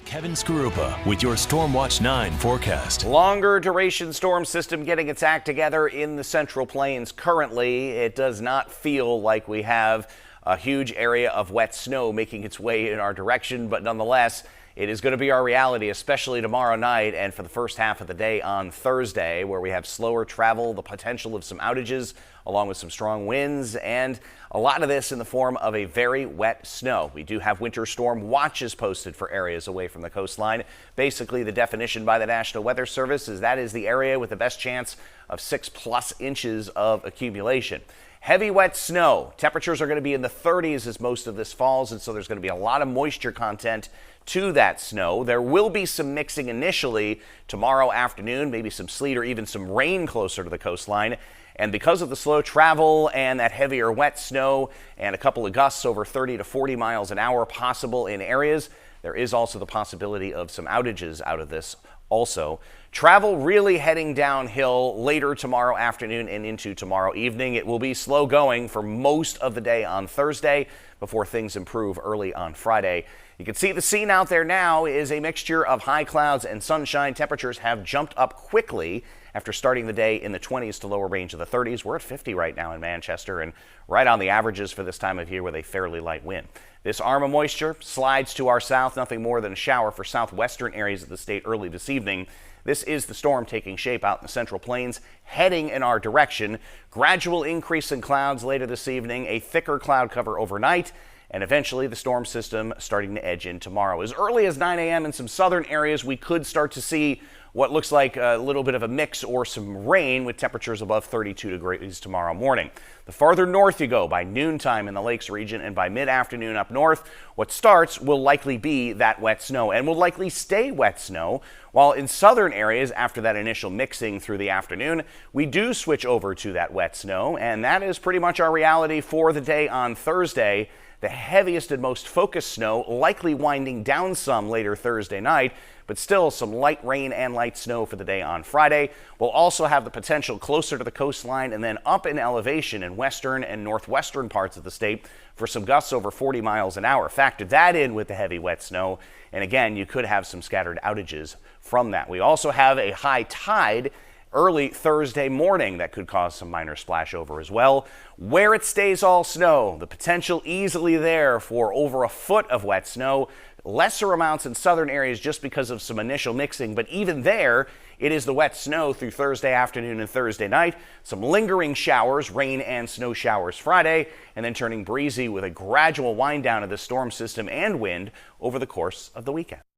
Kevin Skarupa with your Storm Watch 9 forecast. Longer duration storm system getting its act together in the Central Plains currently. It does not feel like we have a huge area of wet snow making its way in our direction, but nonetheless, it is going to be our reality, especially tomorrow night and for the first half of the day on Thursday, where we have slower travel, the potential of some outages, along with some strong winds, and a lot of this in the form of a very wet snow. We do have winter storm watches posted for areas away from the coastline. Basically, the definition by the National Weather Service is that is the area with the best chance of 6+ inches of accumulation. Heavy wet snow. Temperatures are going to be in the 30s as most of this falls, and so there's going to be a lot of moisture content to that snow. There will be some mixing initially tomorrow afternoon, maybe some sleet or even some rain closer to the coastline. And because of the slow travel and that heavier wet snow and a couple of gusts over 30 to 40 miles an hour possible in areas, there is also the possibility of some outages out of this also. Travel really heading downhill later tomorrow afternoon and into tomorrow evening. It will be slow going for most of the day on Thursday before things improve early on Friday. You can see the scene out there now is a mixture of high clouds and sunshine. Temperatures have jumped up quickly after starting the day in the 20s to lower range of the 30s. We're at 50 right now in Manchester and right on the averages for this time of year with a fairly light wind. This arm of moisture slides to our south, nothing more than a shower for southwestern areas of the state early this evening. This is the storm taking shape out in the Central Plains, heading in our direction. Gradual increase in clouds later this evening, a thicker cloud cover overnight, and eventually the storm system starting to edge in tomorrow. As early as 9 a.m. in some southern areas, we could start to see what looks like a little bit of a mix or some rain with temperatures above 32 degrees tomorrow morning. The farther north you go by noontime in the Lakes region and by mid-afternoon up north, what starts will likely be that wet snow and will likely stay wet snow, while in southern areas after that initial mixing through the afternoon, we do switch over to that wet snow, and that is pretty much our reality for the day on Thursday. The heaviest and most focused snow likely winding down some later Thursday night, but still some light rain and light snow for the day on Friday. We'll also have the potential closer to the coastline and then up in elevation in western and northwestern parts of the state for some gusts over 40 miles an hour. Factor that in with the heavy wet snow, and again, you could have some scattered outages from that. We also have a high tide early Thursday morning that could cause some minor splash over as well. Where it stays all snow, the potential easily there for over a foot of wet snow. Lesser amounts in southern areas just because of some initial mixing, but even there, it is the wet snow through Thursday afternoon and Thursday night. Some lingering showers, rain and snow showers Friday, and then turning breezy with a gradual wind down of the storm system and wind over the course of the weekend.